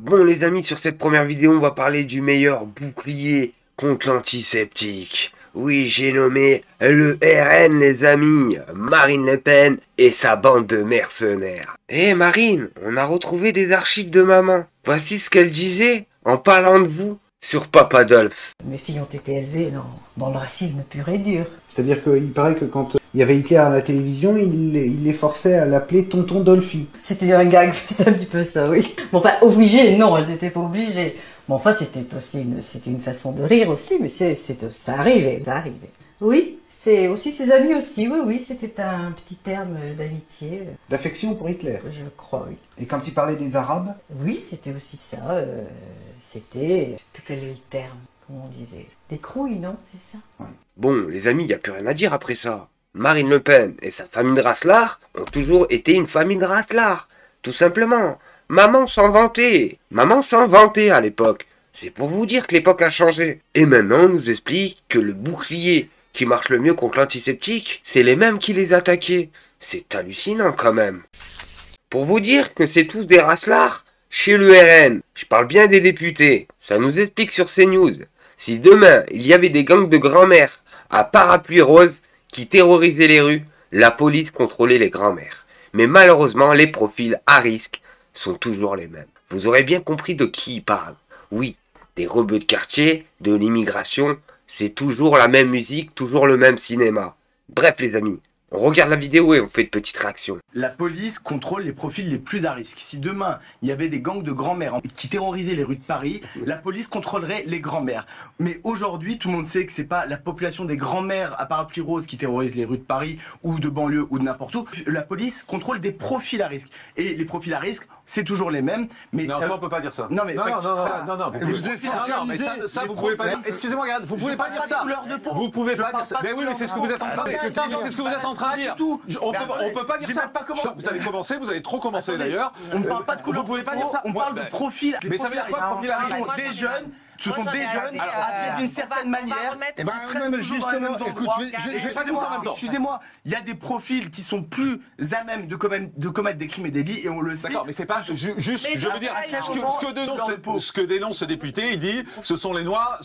Bon les amis, sur cette première vidéo, on va parler du meilleur bouclier contre l'antiseptique. Oui, j'ai nommé le RN les amis, Marine Le Pen et sa bande de mercenaires. Eh Marine, on a retrouvé des archives de maman. Voici ce qu'elle disait en parlant de vous sur Papadolf. Mes filles ont été élevées dans le racisme pur et dur. C'est-à-dire qu'il paraît que quand il y avait Hitler à la télévision, il les forçait à l'appeler Tonton Dolphy. C'était un gag, c'était un petit peu ça, oui. Bon, enfin, obligé, non, elles n'étaient pas obligées. Bon, enfin, c'était aussi une façon de rire aussi, mais ça arrivait, ça arrivait. Oui, c'est aussi ses amis aussi, oui, c'était un petit terme d'amitié. D'affection pour Hitler. Je crois, oui. Et quand il parlait des Arabes? Oui, c'était aussi ça, c'était... Quel est le terme, comment on disait? Des crouilles, non? C'est ça? Ouais. Bon, les amis, il n'y a plus rien à dire après ça. Marine Le Pen et sa famille de Raslar ont toujours été une famille de Raslar. Tout simplement. Maman s'en vantait. Maman s'en vantait à l'époque. C'est pour vous dire que l'époque a changé. Et maintenant, on nous explique que le bouclier qui marche le mieux contre l'antiseptique, c'est les mêmes qui les attaquaient. C'est hallucinant quand même. Pour vous dire que c'est tous des Raslar chez le RN. Je parle bien des députés. Ça nous explique sur CNews. Si demain, il y avait des gangs de grand-mères à parapluie rose qui terrorisaient les rues, la police contrôlait les grands-mères. Mais malheureusement, les profils à risque sont toujours les mêmes. Vous aurez bien compris de qui il parle. Oui, des rebeux de quartier, de l'immigration, c'est toujours la même musique, toujours le même cinéma. Bref les amis, on regarde la vidéo et on fait une petite réaction. La police contrôle les profils les plus à risque. Si demain, il y avait des gangs de grand-mères qui terrorisaient les rues de Paris, la police contrôlerait les grand-mères. Mais aujourd'hui, tout le monde sait que c'est pas la population des grand-mères à parapluie rose qui terrorise les rues de Paris ou de banlieue ou de n'importe où. La police contrôle des profils à risque. Et les profils à risque, c'est toujours les mêmes. Mais non, ça, on peut pas dire ça. Non, mais... Non, ça, vous pouvez pas dire. Excusez-moi, regarde, vous pouvez pas dire ça. Vous pouvez pas dire ça. Mais oui, mais c'est ce que vous êtes en train de dire. C'est ce que vous êtes en train de dire. On peut pas dire ça. Vous avez commencé, vous avez trop commencé d'ailleurs. On ne parle pas de couleur, vous pouvez pas dire ça. On parle de profil. Mais ça veut dire quoi, profil à risque? Des jeunes. Ce sont des jeunes, d'une certaine manière. Eh ben, non, mais justement, écoute, excusez-moi, il y a des profils qui sont plus à même de commettre des crimes et délits, et on le sait. D'accord, mais c'est pas juste, je veux dire, ce que dénonce ce député, il dit, ce sont les Noirs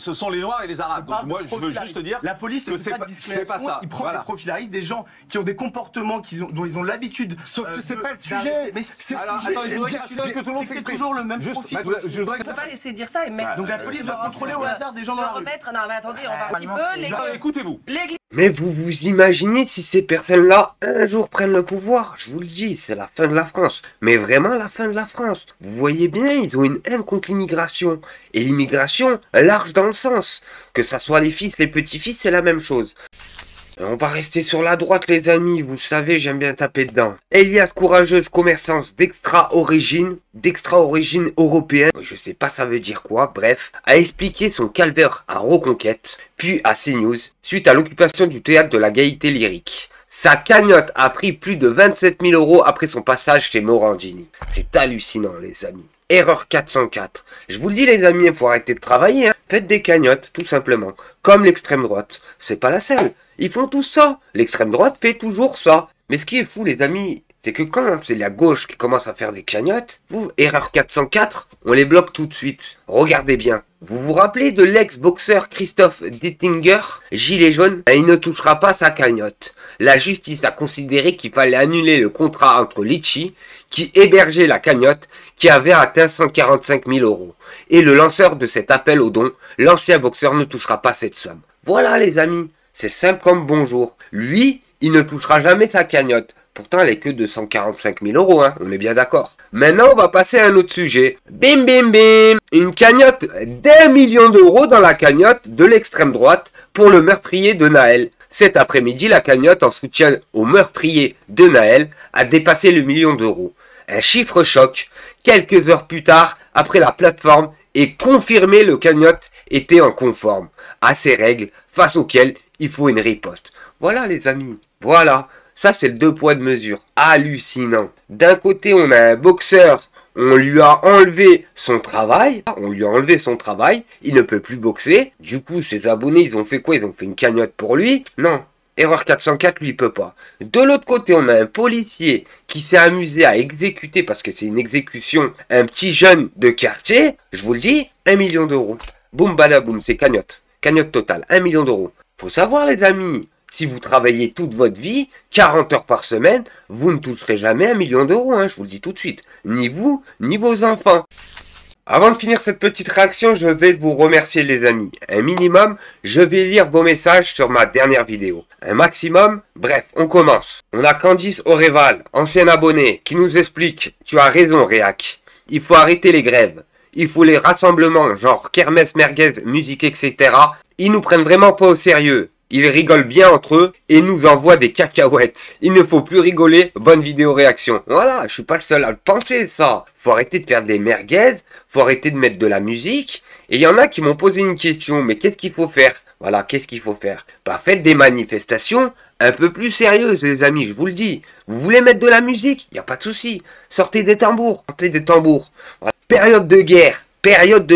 et les Arabes. Donc moi, je veux juste dire, la police ne fait pas de discrimination, il prend des profils à risque, des gens qui ont des comportements dont ils ont l'habitude. Sauf que c'est pas le sujet. Alors, attends, je voudrais que tout le monde s'exprime. C'est toujours le même profil. Je voudrais que... On peut pas laisser dire ça et mettre... Donc la police doit contrôler au hasard des gens dans la rue. Non mais attendez, on va un petit peu... Écoutez-vous. Mais vous imaginez si ces personnes-là, un jour prennent le pouvoir? Je vous le dis, c'est la fin de la France. Mais vraiment la fin de la France. Vous voyez bien, ils ont une haine contre l'immigration. Et l'immigration, large dans le sens. Que ça soit les fils, les petits-fils, c'est la même chose. On va rester sur la droite les amis, vous le savez, j'aime bien taper dedans. Elias Courageuse, commerçante d'extra-origine européenne, je sais pas ça veut dire quoi, bref, a expliqué son calvaire à Reconquête, puis à CNews, suite à l'occupation du théâtre de la Gaîté Lyrique. Sa cagnotte a pris plus de 27 000 € après son passage chez Morandini. C'est hallucinant les amis. Erreur 404. Je vous le dis les amis, il faut arrêter de travailler, hein. Faites des cagnottes, tout simplement. Comme l'extrême droite. C'est pas la seule. Ils font tous ça. L'extrême droite fait toujours ça. Mais ce qui est fou les amis, c'est que quand c'est la gauche qui commence à faire des cagnottes, vous, erreur 404, on les bloque tout de suite. Regardez bien. Vous vous rappelez de l'ex-boxeur Christophe Dettinger, gilet jaune? Il ne touchera pas sa cagnotte. La justice a considéré qu'il fallait annuler le contrat entre Litchi, qui hébergeait la cagnotte, qui avait atteint 145 000 €. Et le lanceur de cet appel au don, l'ancien boxeur ne touchera pas cette somme. Voilà les amis, c'est simple comme bonjour. Lui, il ne touchera jamais sa cagnotte. Pourtant, elle est que de 145 000 €, hein, on est bien d'accord. Maintenant, on va passer à un autre sujet. Bim, bim, bim. Une cagnotte d'1 million d'euros dans la cagnotte de l'extrême droite pour le meurtrier de Naël. Cet après-midi, la cagnotte en soutien au meurtrier de Naël a dépassé le million d'euros. Un chiffre choc. Quelques heures plus tard, après la plateforme est confirmé, le cagnotte était en conforme à ces règles face auxquelles il faut une riposte. Voilà les amis, voilà. Ça, c'est le 2 poids de mesure. Hallucinant. D'un côté, on a un boxeur. On lui a enlevé son travail. Il ne peut plus boxer. Du coup, ses abonnés, ils ont fait quoi? Ils ont fait une cagnotte pour lui. Non. Erreur 404, lui, il peut pas. De l'autre côté, on a un policier qui s'est amusé à exécuter, parce que c'est une exécution, un petit jeune de quartier. Je vous le dis, 1 million d'euros. Boum badaboum, c'est cagnotte. Cagnotte totale, 1 million d'euros. Faut savoir, les amis, si vous travaillez toute votre vie, 40 heures par semaine, vous ne toucherez jamais 1 million d'euros, hein, je vous le dis tout de suite. Ni vous, ni vos enfants. Avant de finir cette petite réaction, je vais vous remercier les amis. Un minimum, je vais lire vos messages sur ma dernière vidéo. Un maximum, bref, on commence. On a Candice Auréval, ancien abonné, qui nous explique « Tu as raison Réac, il faut arrêter les grèves. Il faut les rassemblements, genre kermesse, merguez, musique, etc. Ils nous prennent vraiment pas au sérieux. Ils rigolent bien entre eux et nous envoient des cacahuètes. Il ne faut plus rigoler, bonne vidéo réaction. Voilà, je suis pas le seul à le penser ça. Faut arrêter de faire des merguez, faut arrêter de mettre de la musique. Et il y en a qui m'ont posé une question, mais qu'est-ce qu'il faut faire? Voilà, qu'est-ce qu'il faut faire? Bah faites des manifestations un peu plus sérieuses les amis, je vous le dis. Vous voulez mettre de la musique? Il n'y a pas de souci. Sortez des tambours, sortez des tambours. Voilà. Période de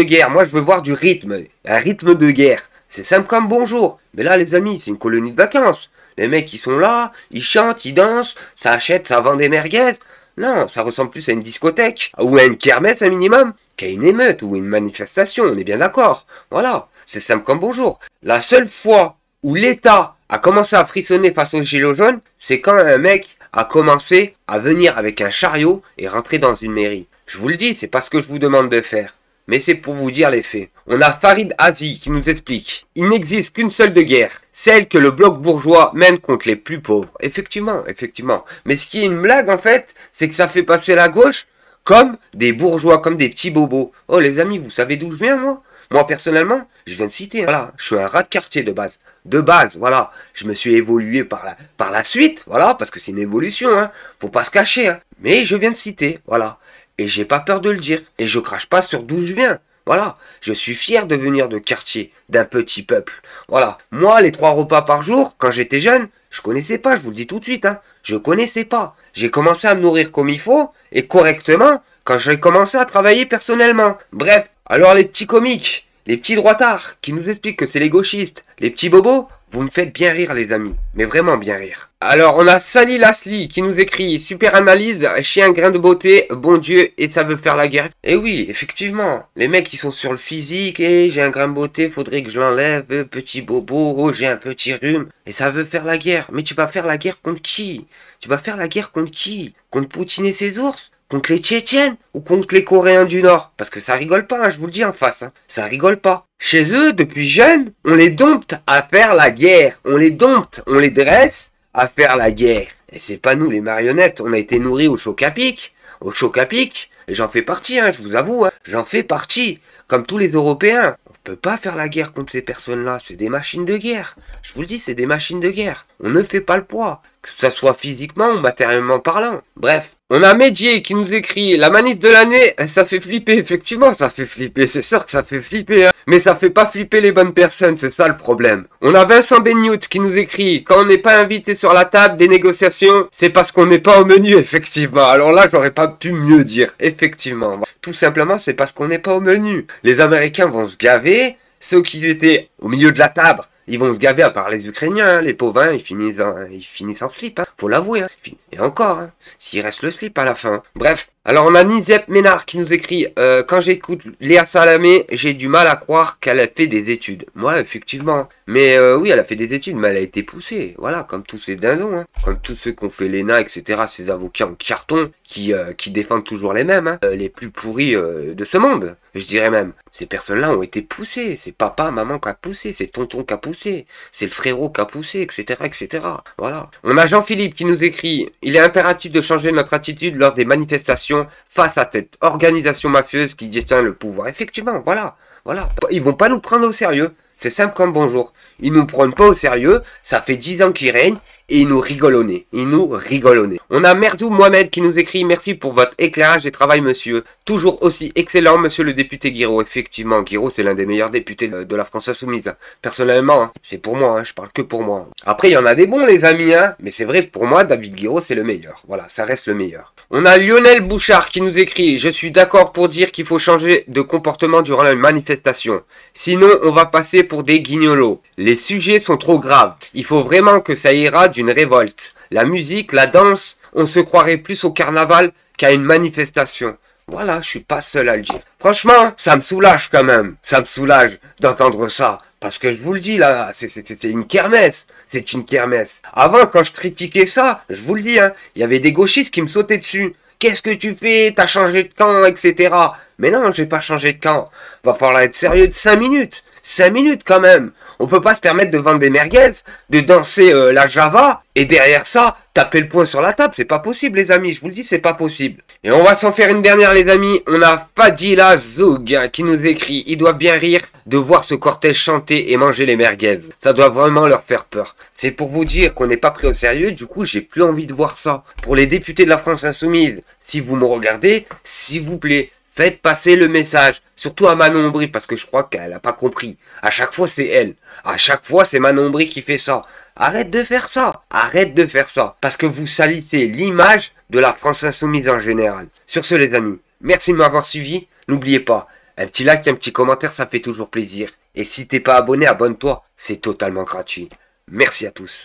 guerre, moi je veux voir du rythme, un rythme de guerre. C'est simple comme bonjour. Mais là, les amis, c'est une colonie de vacances. Les mecs, ils sont là, ils chantent, ils dansent, ça achète, ça vend des merguez. Non, ça ressemble plus à une discothèque, ou à une kermesse, un minimum, qu'à une émeute ou une manifestation, on est bien d'accord. Voilà, c'est simple comme bonjour. La seule fois où l'État a commencé à frissonner face aux gilets jaunes, c'est quand un mec a commencé à venir avec un chariot et rentrer dans une mairie. Je vous le dis, c'est pas ce que je vous demande de faire. Mais c'est pour vous dire les faits. On a Farid Azi qui nous explique. Il n'existe qu'une seule de guerre. Celle que le bloc bourgeois mène contre les plus pauvres. Effectivement, effectivement. Mais ce qui est une blague en fait, c'est que ça fait passer la gauche comme des bourgeois, comme des petits bobos. Oh les amis, vous savez d'où je viens moi? Moi personnellement, je viens de citer. Voilà, je suis un rat de quartier de base. De base, voilà. Je me suis évolué par la suite. Voilà, parce que c'est une évolution. Hein. Faut pas se cacher. Hein. Mais je viens de citer. Voilà. Et j'ai pas peur de le dire. Et je crache pas sur d'où je viens. Voilà. Je suis fier de venir de quartier, d'un petit peuple. Voilà. Moi, les 3 repas par jour, quand j'étais jeune, je connaissais pas, je vous le dis tout de suite, hein. Je connaissais pas. J'ai commencé à me nourrir comme il faut, et correctement, quand j'ai commencé à travailler personnellement. Bref. Alors les petits comiques, les petits droitards, qui nous expliquent que c'est les gauchistes, les petits bobos, vous me faites bien rire les amis. Mais vraiment bien rire. Alors, on a Sally Lasli qui nous écrit « Super analyse, chien grain de beauté, bon Dieu, et ça veut faire la guerre. » Et oui, effectivement, les mecs qui sont sur le physique, et j'ai un grain de beauté, faudrait que je l'enlève, petit bobo, oh, j'ai un petit rhume, et ça veut faire la guerre. Mais tu vas faire la guerre contre qui? Tu vas faire la guerre contre qui? Contre Poutine et ses ours? Contre les Tchétchènes? Ou contre les Coréens du Nord? Parce que ça rigole pas, hein, je vous le dis en face, hein. Ça rigole pas. Chez eux, depuis jeunes, on les dompte à faire la guerre. On les dompte, on les dresse à faire la guerre. Et c'est pas nous les marionnettes, on a été nourris au choc à pic. Au choc à pic, et j'en fais partie, hein, je vous avoue, hein, j'en fais partie. Comme tous les Européens. On peut pas faire la guerre contre ces personnes-là, c'est des machines de guerre. Je vous le dis, c'est des machines de guerre. On ne fait pas le poids, que ce soit physiquement ou matériellement parlant. Bref. On a Médier qui nous écrit « La manif de l'année, ça fait flipper. » Effectivement, ça fait flipper. C'est sûr que ça fait flipper. Hein. Mais ça fait pas flipper les bonnes personnes. C'est ça le problème. On a Vincent Beniout qui nous écrit « Quand on n'est pas invité sur la table des négociations, c'est parce qu'on n'est pas au menu. » Effectivement. Alors là, j'aurais pas pu mieux dire. Effectivement. Tout simplement, c'est parce qu'on n'est pas au menu. Les Américains vont se gaver. Ceux qui étaient au milieu de la table, ils vont se gaver à part les Ukrainiens, hein, les pauvres, hein, ils finissent en slip, hein, faut l'avouer, hein. Et encore, hein, s'il reste le slip à la fin. Bref, alors on a Nizep Ménard qui nous écrit quand j'écoute Léa Salamé, j'ai du mal à croire qu'elle a fait des études. Moi, effectivement. Mais oui, elle a fait des études, mais elle a été poussée. Voilà, comme tous ces dindons, hein. Comme tous ceux qui ont fait l'ENA, etc. Ces avocats en carton qui défendent toujours les mêmes, hein, les plus pourris de ce monde, je dirais même. Ces personnes-là ont été poussées. C'est papa, maman qui a poussé, c'est tonton qui a poussé, c'est le frérot qui a poussé, etc., etc. Voilà. On a Jean-Philippe qui nous écrit « Il est impératif de changer notre attitude lors des manifestations face à cette organisation mafieuse qui détient le pouvoir. » Effectivement, voilà. Voilà. Ils vont pas nous prendre au sérieux. C'est simple comme bonjour. Ils nous prennent pas au sérieux. Ça fait 10 ans qu'ils règnent et il nous rigole au nez. Il nous rigole au nez. On a Merzou Mohamed qui nous écrit: merci pour votre éclairage et travail, monsieur. Toujours aussi excellent, monsieur le député Guiraud. Effectivement, Guiraud, c'est l'un des meilleurs députés de la France Insoumise. Personnellement, hein, c'est pour moi, hein, je parle que pour moi. Après, il y en a des bons, les amis, hein, mais c'est vrai, pour moi, David Guiraud, c'est le meilleur. Voilà, ça reste le meilleur. On a Lionel Bouchard qui nous écrit: je suis d'accord pour dire qu'il faut changer de comportement durant une manifestation. Sinon, on va passer pour des guignolos. Les sujets sont trop graves. Il faut vraiment que ça ira d'une révolte. La musique, la danse, on se croirait plus au carnaval qu'à une manifestation. Voilà, je suis pas seul à le dire. Franchement, ça me soulage quand même. Ça me soulage d'entendre ça. Parce que je vous le dis là, c'est une kermesse. C'est une kermesse. Avant, quand je critiquais ça, je vous le dis, hein, il y avait des gauchistes qui me sautaient dessus. Qu'est-ce que tu fais? T'as changé de camp, etc. Mais non, j'ai pas changé de camp. Va falloir être sérieux de 5 minutes. 5 minutes quand même. On peut pas se permettre de vendre des merguez, de danser la Java, et derrière ça, taper le poing sur la table. C'est pas possible, les amis. Je vous le dis, c'est pas possible. Et on va s'en faire une dernière, les amis. On a Fadila Zoug qui nous écrit: ils doivent bien rire de voir ce cortège chanter et manger les merguez. Ça doit vraiment leur faire peur. C'est pour vous dire qu'on n'est pas pris au sérieux. Du coup, j'ai plus envie de voir ça. Pour les députés de la France Insoumise, si vous me regardez, s'il vous plaît, faites passer le message, surtout à Manon Aubry, parce que je crois qu'elle n'a pas compris. À chaque fois, c'est elle. À chaque fois, c'est Manon Aubry qui fait ça. Arrête de faire ça. Arrête de faire ça. Parce que vous salissez l'image de la France Insoumise en général. Sur ce, les amis, merci de m'avoir suivi. N'oubliez pas, un petit like, un petit commentaire, ça fait toujours plaisir. Et si t'es pas abonné, abonne-toi. C'est totalement gratuit. Merci à tous.